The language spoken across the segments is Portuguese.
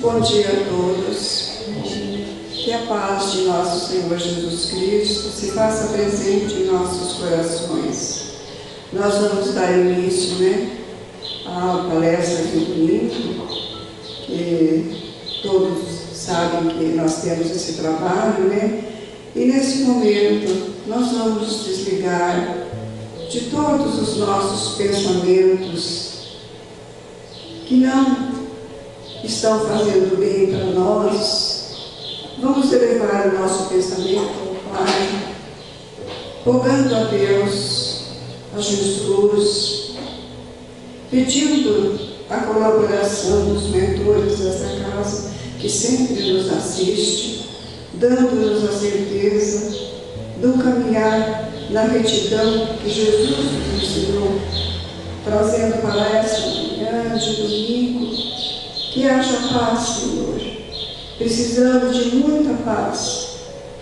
Bom dia a todos. Que a paz de nosso Senhor Jesus Cristo se faça presente em nossos corações. Nós vamos dar início, à palestra de domingo, que todos sabem que nós temos esse trabalho, E nesse momento nós vamos desligar de todos os nossos pensamentos que não estão fazendo bem para nós. Vamos elevar o nosso pensamento ao Pai, rogando a Deus, a Jesus, pedindo a colaboração dos mentores dessa casa, que sempre nos assiste, dando-nos a certeza do caminhar na retidão que Jesus nos ensinou, trazendo para essa manhã de domingo, que haja paz, Senhor. Precisamos de muita paz.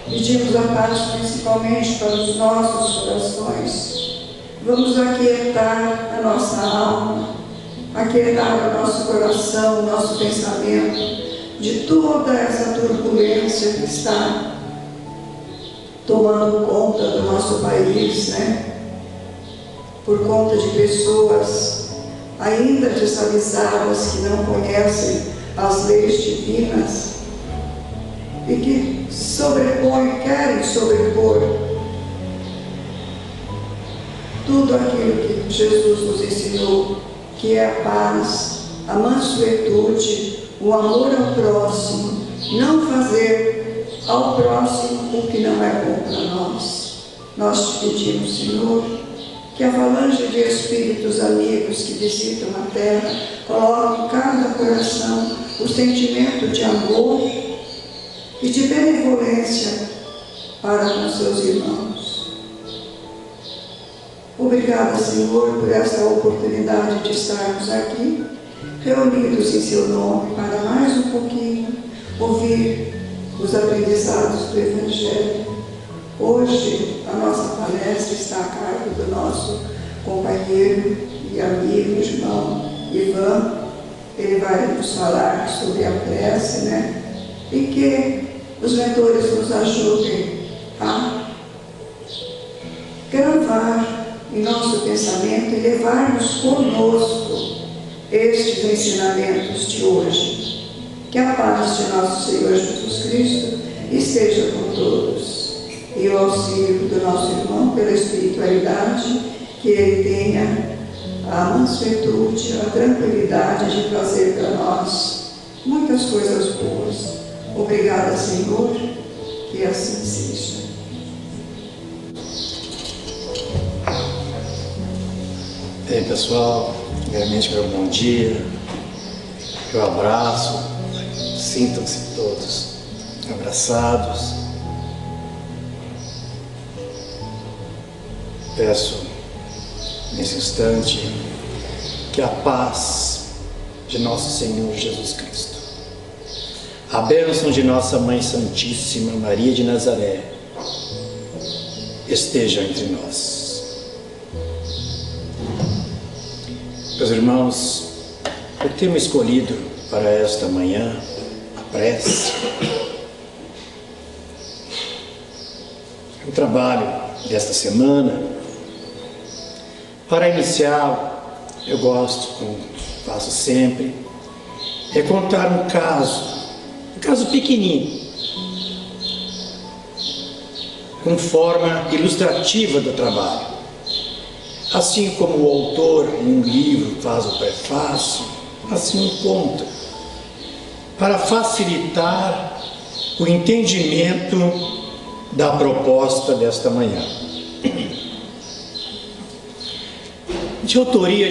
Pedimos a paz principalmente para os nossos corações. Vamos aquietar a nossa alma, aquietar o nosso coração, o nosso pensamento, de toda essa turbulência que está tomando conta do nosso país, Por conta de pessoas ainda desavisadas que não conhecem as leis divinas e que querem sobrepor tudo aquilo que Jesus nos ensinou, que é a paz, a mansuetude, o amor ao próximo, não fazer ao próximo o que não é bom para nós. Nós te pedimos, Senhor, que a avalanche de espíritos amigos que visitam a terra coloque em cada coração o sentimento de amor e de benevolência para com seus irmãos. Obrigada, Senhor, por esta oportunidade de estarmos aqui, reunidos em seu nome, para mais um pouquinho ouvir os aprendizados do Evangelho. Hoje, a nossa palestra está a cargo do nosso companheiro e amigo, irmão Ivan. Ele vai nos falar sobre a prece, E que os mentores nos ajudem a gravar em nosso pensamento e levarmos conosco estes ensinamentos de hoje. Que a paz de nosso Senhor Jesus Cristo esteja com todos. E o auxílio do nosso irmão pela espiritualidade, que ele tenha a mansuetude, a tranquilidade de trazer para nós muitas coisas boas. Obrigada, Senhor, que assim seja. Bem, pessoal, primeiramente meu bom dia, meu abraço, sintam-se todos abraçados. Peço, nesse instante, que a paz de nosso Senhor Jesus Cristo, a bênção de nossa Mãe Santíssima Maria de Nazaré, esteja entre nós. Meus irmãos, o tema escolhido para esta manhã, a prece, o trabalho desta semana. Para iniciar, eu gosto, como faço sempre, é contar um caso pequenino, com forma ilustrativa do trabalho. Assim como o autor em um livro faz o prefácio, assim um conto, para facilitar o entendimento da proposta desta manhã. De autoria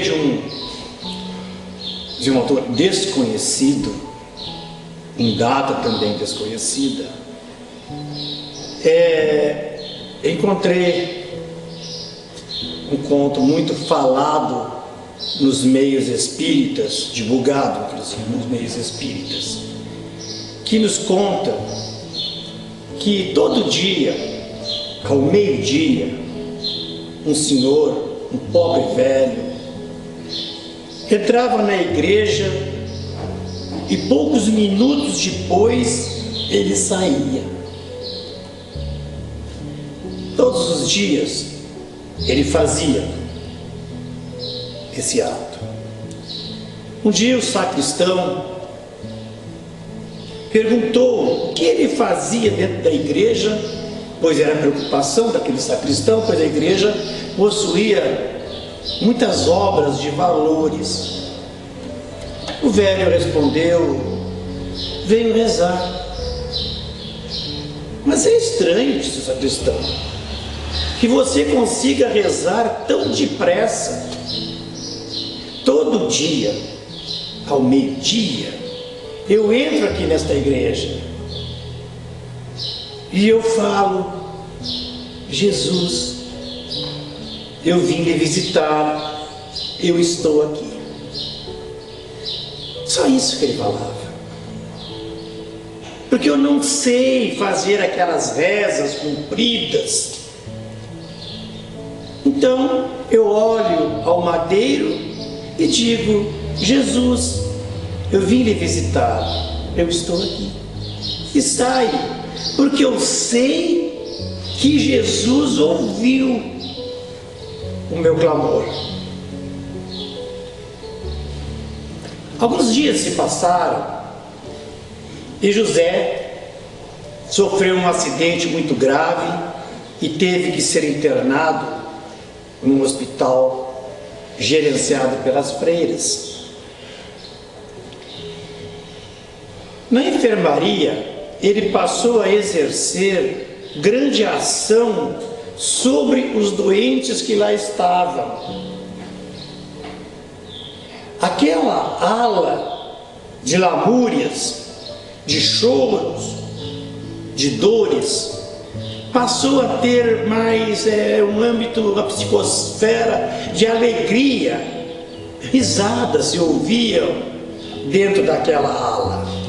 de um autor desconhecido, em data também desconhecida, encontrei um conto muito falado nos meios espíritas, divulgado inclusive nos meios espíritas, que nos conta que todo dia, ao meio-dia, um senhor, um pobre velho, entrava na igreja e poucos minutos depois ele saía. Todos os dias ele fazia esse ato. Um dia o sacristão perguntou o que ele fazia dentro da igreja, pois era a preocupação daquele sacristão, pois a igreja possuía muitas obras de valores. O velho respondeu: venho rezar. Mas é estranho, disse o sacristão, que você consiga rezar tão depressa. Todo dia, ao meio-dia, eu entro aqui nesta igreja e eu falo: Jesus, eu vim lhe visitar, eu estou aqui. Só isso que ele falava. Porque eu não sei fazer aquelas rezas compridas. Então eu olho ao madeiro e digo: Jesus, eu vim lhe visitar, eu estou aqui. E saio, porque eu sei que Jesus ouviu o meu clamor. Alguns dias se passaram e José sofreu um acidente muito grave e teve que ser internado num hospital gerenciado pelas freiras. Na enfermaria, ele passou a exercer grande ação sobre os doentes que lá estavam. Aquela ala de lamúrias, de choros, de dores, passou a ter mais um âmbito, uma psicosfera de alegria. Risadas se ouviam dentro daquela ala.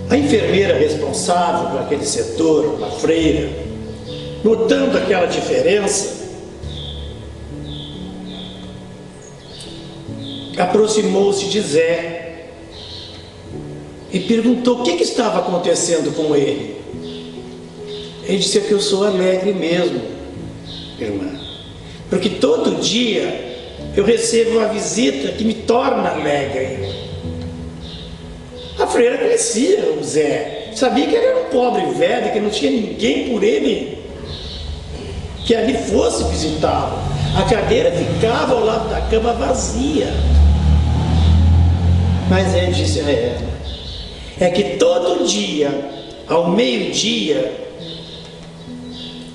A enfermeira responsável por aquele setor, a freira, notando aquela diferença, aproximou-se de Zé e perguntou o que estava acontecendo com ele. Ele disse: que eu sou alegre mesmo, irmã, porque todo dia eu recebo uma visita que me torna alegre. A freira conhecia o Zé, sabia que ele era um pobre velho, que não tinha ninguém por ele que ali fosse visitá-lo. A cadeira ficava ao lado da cama vazia. Mas ele disse a ela: é que todo dia, ao meio-dia,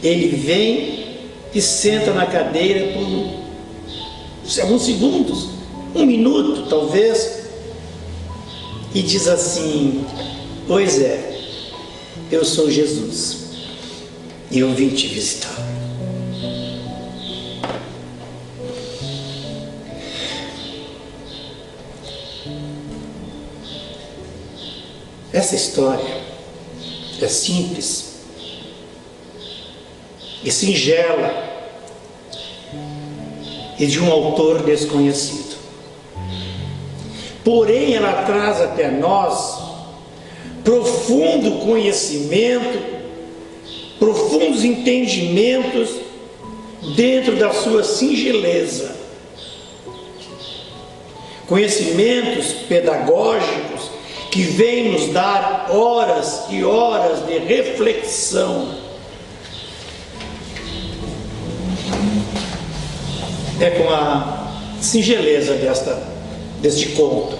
ele vem e senta na cadeira por alguns segundos, um minuto talvez, e diz assim: pois é, eu sou Jesus e eu vim te visitar. Essa história é simples e singela e de um autor desconhecido. Porém, ela traz até nós profundo conhecimento, profundos entendimentos dentro da sua singeleza. Conhecimentos pedagógicos que vem nos dar horas e horas de reflexão. É com a singeleza deste conto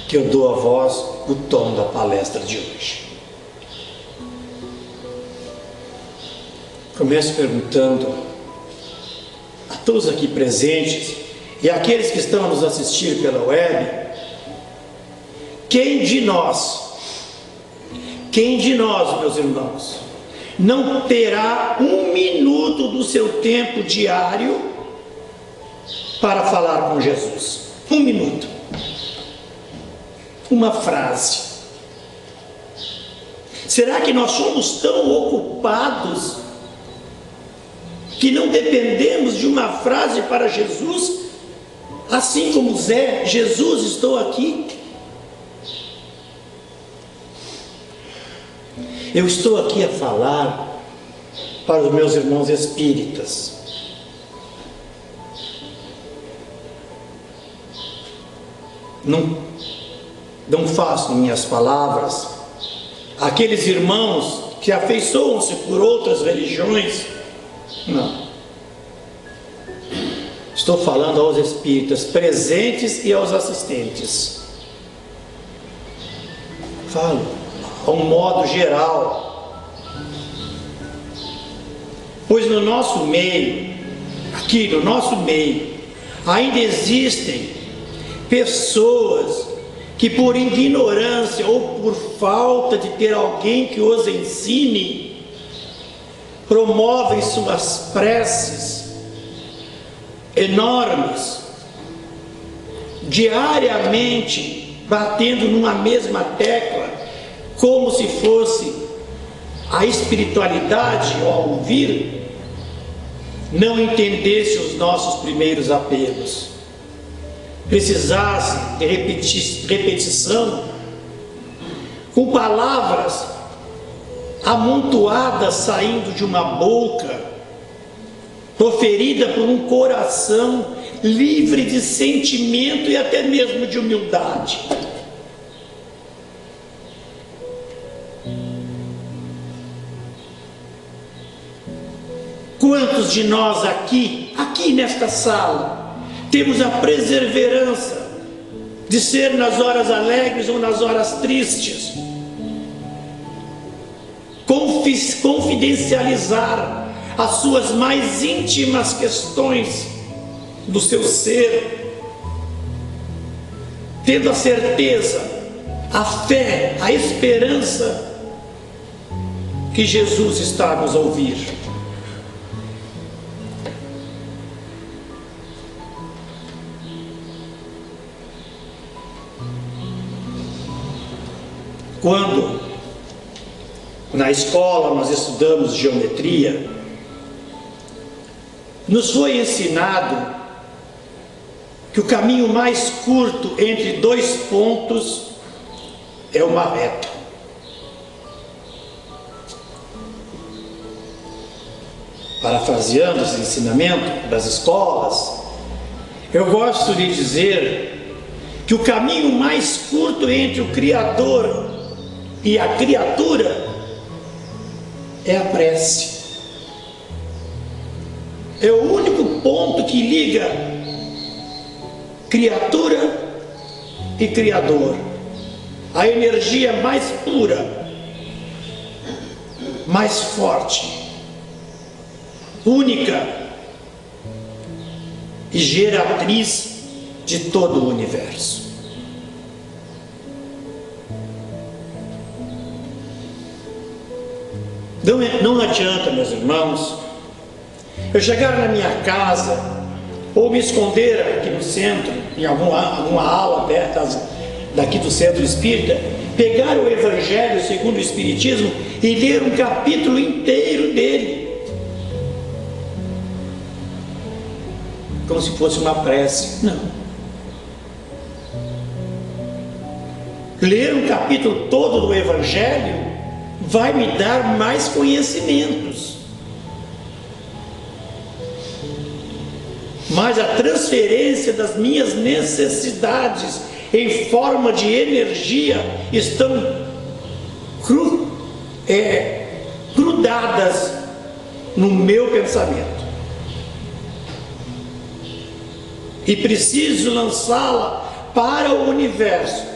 que eu dou a voz o tom da palestra de hoje. Começo perguntando a todos aqui presentes e àqueles que estão a nos assistir pela web: quem de nós, meus irmãos, não terá um minuto do seu tempo diário para falar com Jesus? Um minuto. Uma frase. Será que nós somos tão ocupados que não dependemos de uma frase para Jesus Assim como Zé, Jesus, estou aqui. Eu estou aqui a falar para os meus irmãos espíritas. Não faço minhas palavras aqueles irmãos que afeiçoam-se por outras religiões. Não. Estou falando aos espíritas presentes e aos assistentes. Falo a um modo geral. Pois no nosso meio, aqui no nosso meio, ainda existem pessoas que por ignorância ou por falta de ter alguém que os ensine, promovem suas preces enormes, diariamente batendo numa mesma tecla, como se fosse a espiritualidade, ao ouvir, não entendesse os nossos primeiros apelos, precisasse de repetição, com palavras amontoadas saindo de uma boca, proferida por um coração livre de sentimento e até mesmo de humildade. Quantos de nós aqui nesta sala, temos a perseverança de ser nas horas alegres ou nas horas tristes, confidencializar as suas mais íntimas questões do seu ser, tendo a certeza, a fé, a esperança que Jesus está a nos ouvir. Quando na escola nós estudamos geometria, nos foi ensinado que o caminho mais curto entre dois pontos é uma reta. Parafraseando esse ensinamento das escolas, eu gosto de dizer que o caminho mais curto entre o Criador e a criatura é a prece. É o único ponto que liga criatura e Criador. A energia mais pura, mais forte, única e geratriz de todo o universo. Não adianta, meus irmãos, eu chegar na minha casa ou me esconder aqui no centro, em alguma ala perto daqui do centro espírita, pegar o Evangelho segundo o Espiritismo e ler um capítulo inteiro dele, como se fosse uma prece. Não. Ler um capítulo todo do Evangelho vai me dar mais conhecimentos, mas a transferência das minhas necessidades em forma de energia estão grudadas no meu pensamento, e preciso lançá-la para o universo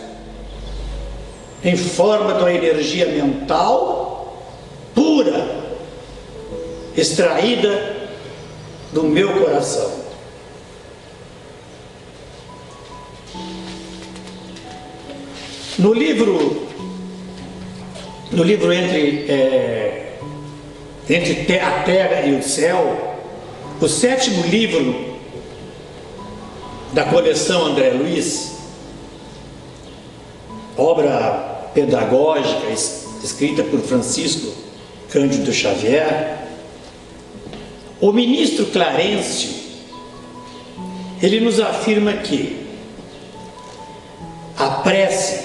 em forma de uma energia mental pura, extraída do meu coração. No livro Entre a Terra e o Céu, o 7º livro da coleção André Luiz, obra pedagógica escrita por Francisco Cândido Xavier, o ministro Clarencio ele nos afirma que a prece,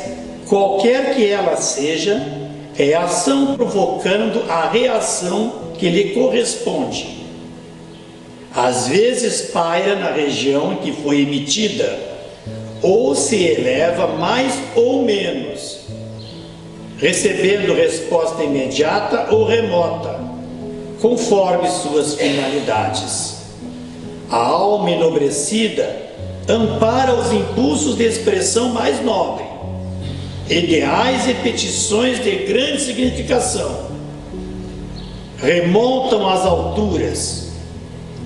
qualquer que ela seja, é ação provocando a reação que lhe corresponde. Às vezes paira na região em que foi emitida, ou se eleva mais ou menos, recebendo resposta imediata ou remota, conforme suas finalidades. A alma enobrecida ampara os impulsos de expressão mais nobre, ideais e petições de grande significação. Remontam às alturas.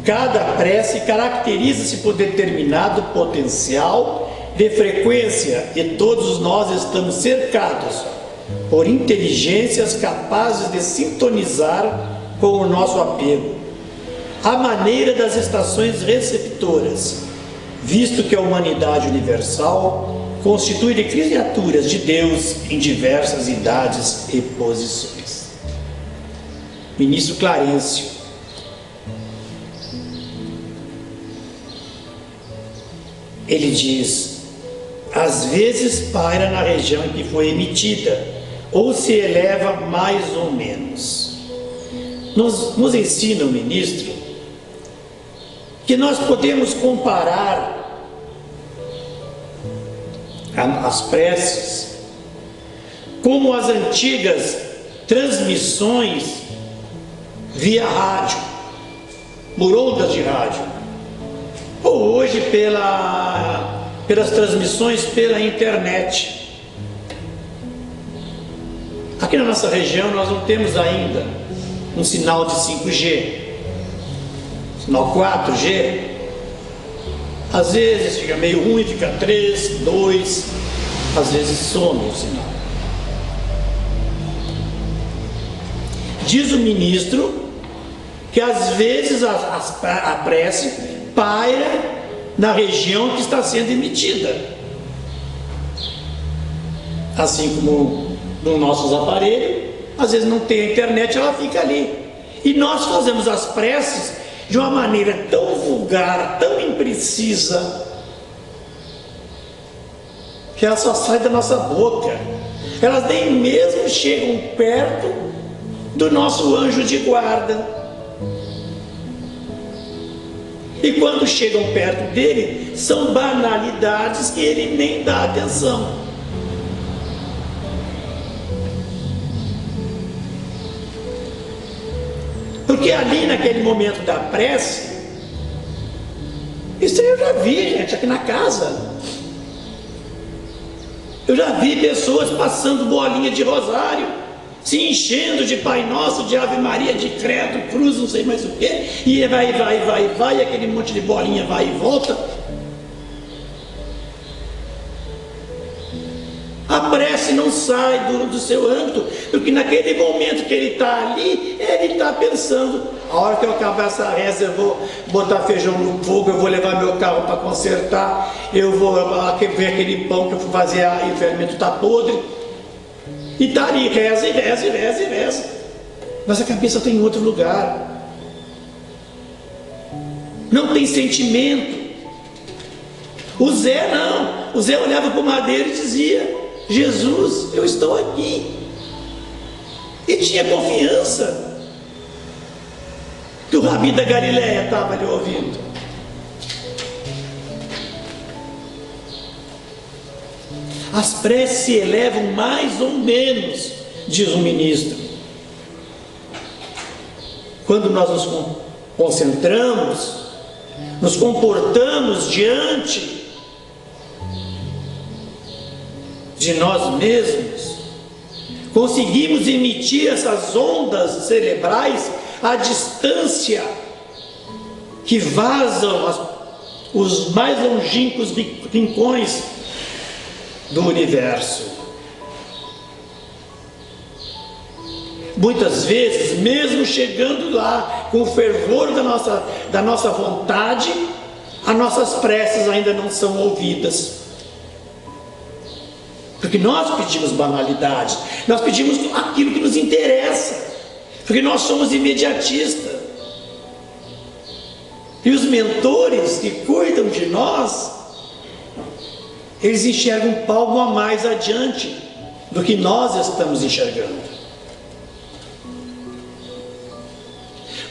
Cada prece caracteriza-se por determinado potencial de frequência e todos nós estamos cercados por inteligências capazes de sintonizar com o nosso apego, à maneira das estações receptoras, visto que a humanidade universal constitui de criaturas de Deus em diversas idades e posições. Ministro Clarencio. Ele diz: às vezes paira na região em que foi emitida, ou se eleva mais ou menos. Nos ensina o ministro que nós podemos comparar as preces como as antigas transmissões via rádio, por ondas de rádio, ou hoje pelas transmissões pela internet. Aqui na nossa região nós não temos ainda um sinal de 5G, sinal 4G. Às vezes fica meio ruim, fica 3, 2, às vezes some o sinal. Diz o ministro que às vezes a prece paira na região que está sendo emitida, assim como nos nossos aparelhos, às vezes não tem a internet, ela fica ali, e nós fazemos as preces de uma maneira tão vulgar, tão imprecisa, que ela só sai da nossa boca, elas nem mesmo chegam perto do nosso anjo de guarda. E quando chegam perto dele, são banalidades que ele nem dá atenção. Porque ali naquele momento da prece, isso aí eu já vi, gente, aqui na casa. Eu já vi pessoas passando bolinha de rosário, se enchendo de Pai Nosso, de Ave Maria, de Credo, Cruz, não sei mais o que, e vai, aquele monte de bolinha vai e volta. A prece não sai do seu âmbito, porque naquele momento que ele está ali, ele está pensando: a hora que eu acabar essa reza, eu vou botar feijão no fogo, eu vou levar meu carro para consertar, eu vou ver aquele pão que eu vou fazer, e o fermento está podre. E está ali, reza, e reza, e reza, e reza. Mas a cabeça está em outro lugar. Não tem sentimento. O Zé não. O Zé olhava para o madeiro e dizia: Jesus, eu estou aqui. E tinha confiança que o Rabi da Galileia estava ali ouvindo. As preces se elevam mais ou menos, diz o ministro, quando nós nos concentramos, nos comportamos diante de nós mesmos, conseguimos emitir essas ondas cerebrais à distância que vazam os mais longínquos rincões do universo. Muitas vezes, mesmo chegando lá com o fervor da nossa vontade, as nossas preces ainda não são ouvidas, porque nós pedimos banalidades, nós pedimos aquilo que nos interessa, porque nós somos imediatistas. E os mentores que cuidam de nós, eles enxergam um palmo a mais adiante do que nós estamos enxergando.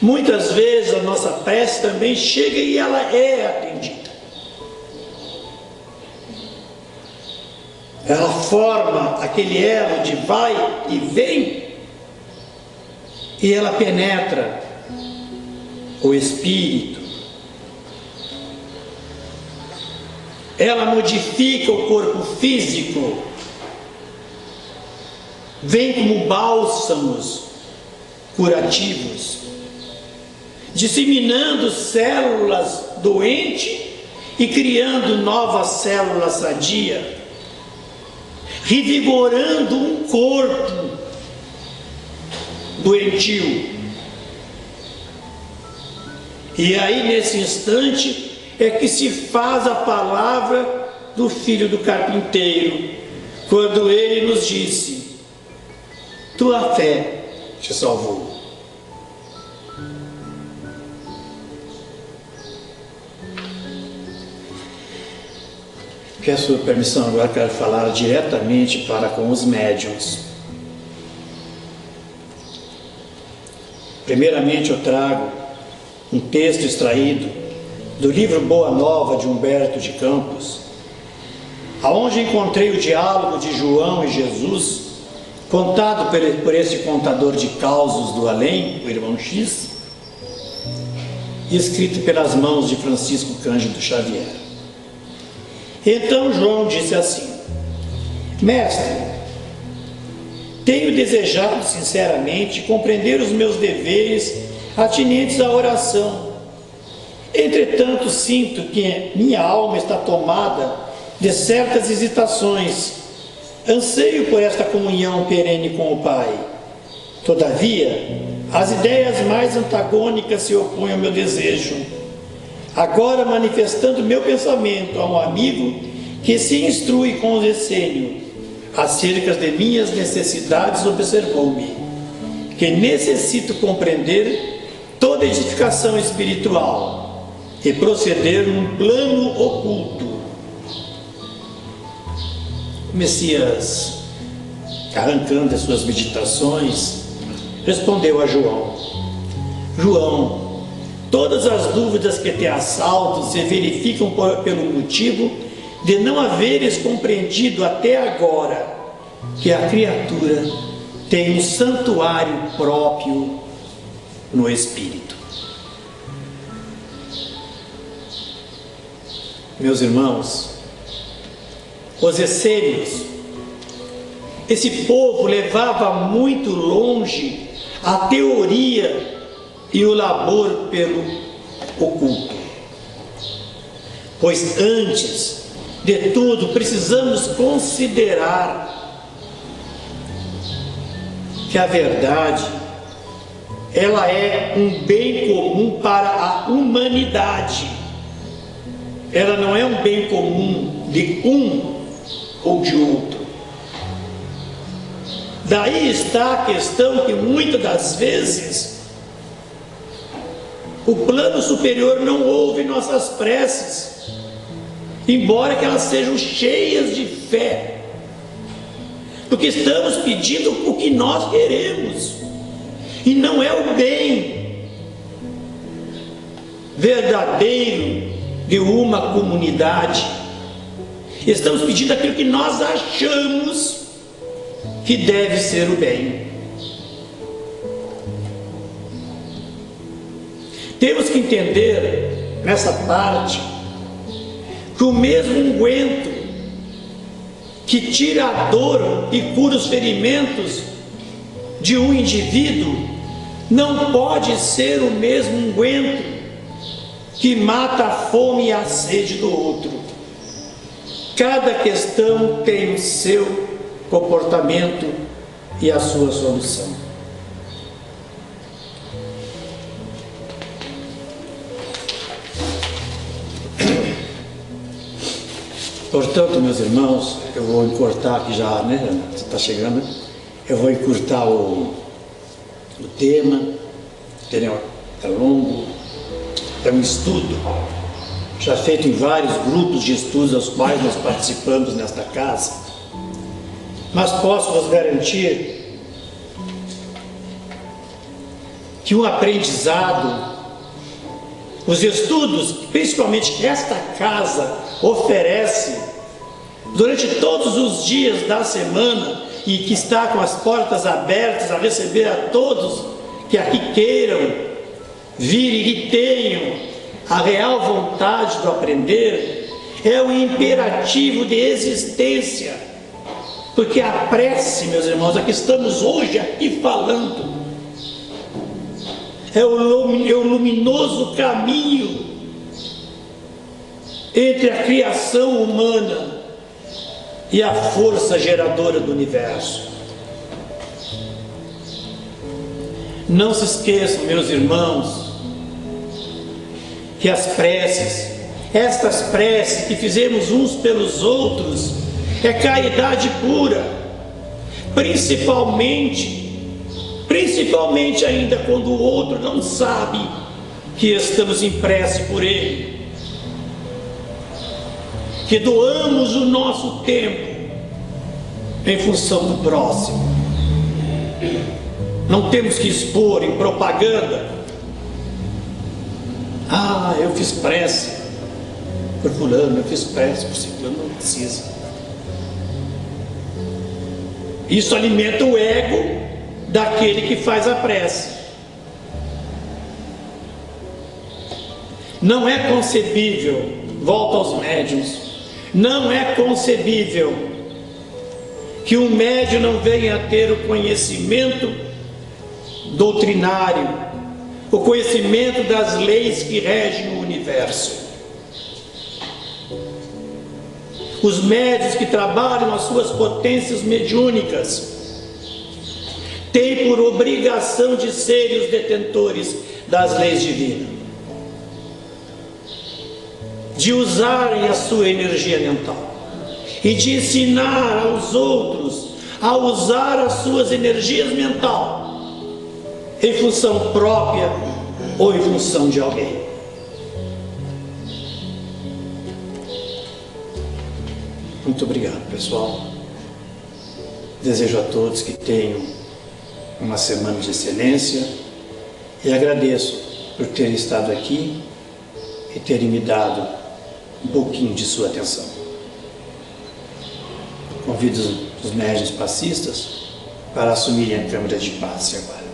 Muitas vezes a nossa prece também chega e ela é atendida. Ela forma aquele elo de vai e vem, e ela penetra o espírito. Ela modifica o corpo físico, vem como bálsamos curativos, disseminando células doentes e criando novas células sadias, revigorando um corpo doentio. E aí, nesse instante, é que se faz a palavra do filho do carpinteiro, quando ele nos disse: tua fé te salvou. Peço permissão, agora quero falar diretamente para com os médiuns. Primeiramente eu trago um texto extraído do livro Boa Nova de Humberto de Campos, aonde encontrei o diálogo de João e Jesus, contado por esse contador de causos do além, o irmão X, e escrito pelas mãos de Francisco Cândido Xavier. Então João disse assim: mestre, tenho desejado sinceramente compreender os meus deveres atinentes à oração. Entretanto, sinto que minha alma está tomada de certas hesitações. Anseio por esta comunhão perene com o Pai. Todavia, as ideias mais antagônicas se opõem ao meu desejo. Agora, manifestando meu pensamento a um amigo que se instrui com o essênio acerca de minhas necessidades, observou-me que necessito compreender toda edificação espiritual e proceder num plano oculto. O Messias, arrancando as suas meditações, respondeu a João: João, todas as dúvidas que te assaltam se verificam pelo motivo de não haveres compreendido até agora que a criatura tem um santuário próprio no Espírito. Meus irmãos, os essênios, esse povo levava muito longe a teoria e o labor pelo oculto. Pois antes de tudo precisamos considerar que a verdade, ela é um bem comum para a humanidade. Ela não é um bem comum de um ou de outro. Daí está a questão que muitas das vezes o plano superior não ouve nossas preces, embora que elas sejam cheias de fé, porque estamos pedindo o que nós queremos, e não é o bem verdadeiro de uma comunidade. Estamos pedindo aquilo que nós achamos que deve ser o bem. Temos que entender nessa parte que o mesmo unguento que tira a dor e cura os ferimentos de um indivíduo não pode ser o mesmo unguento que mata a fome e a sede do outro. Cada questão tem o seu comportamento e a sua solução. Portanto, meus irmãos, eu vou encurtar aqui já, né? Você está chegando. Eu vou encurtar o tema, é longo. é um estudo, já feito em vários grupos de estudos aos quais nós participamos nesta casa, mas posso vos garantir que o aprendizado, os estudos, principalmente que esta casa oferece durante todos os dias da semana e que está com as portas abertas a receber a todos que aqui queiram vir e que tenham a real vontade do aprender, é um imperativo de existência, porque a prece, meus irmãos, a que estamos hoje aqui falando, é o luminoso caminho entre a criação humana e a força geradora do universo. Não se esqueçam, meus irmãos, que as preces, estas preces que fizemos uns pelos outros, é caridade pura, principalmente ainda quando o outro não sabe que estamos em prece por ele, que doamos o nosso tempo em função do próximo. Não temos que expor em propaganda: ah, eu fiz prece por fulano, eu fiz prece por ciclano. Não precisa. Isso alimenta o ego daquele que faz a prece. Não é concebível, volto aos médiuns, não é concebível que um médium não venha a ter o conhecimento doutrinário, o conhecimento das leis que regem o universo. Os médiuns que trabalham as suas potências mediúnicas têm por obrigação de serem os detentores das leis divinas, de usarem a sua energia mental e de ensinar aos outros a usar as suas energias mentais em função própria ou em função de alguém. Muito obrigado, pessoal. Desejo a todos que tenham uma semana de excelência e agradeço por terem estado aqui e terem me dado um pouquinho de sua atenção. Convido os médiuns passistas para assumirem a câmara de passe agora.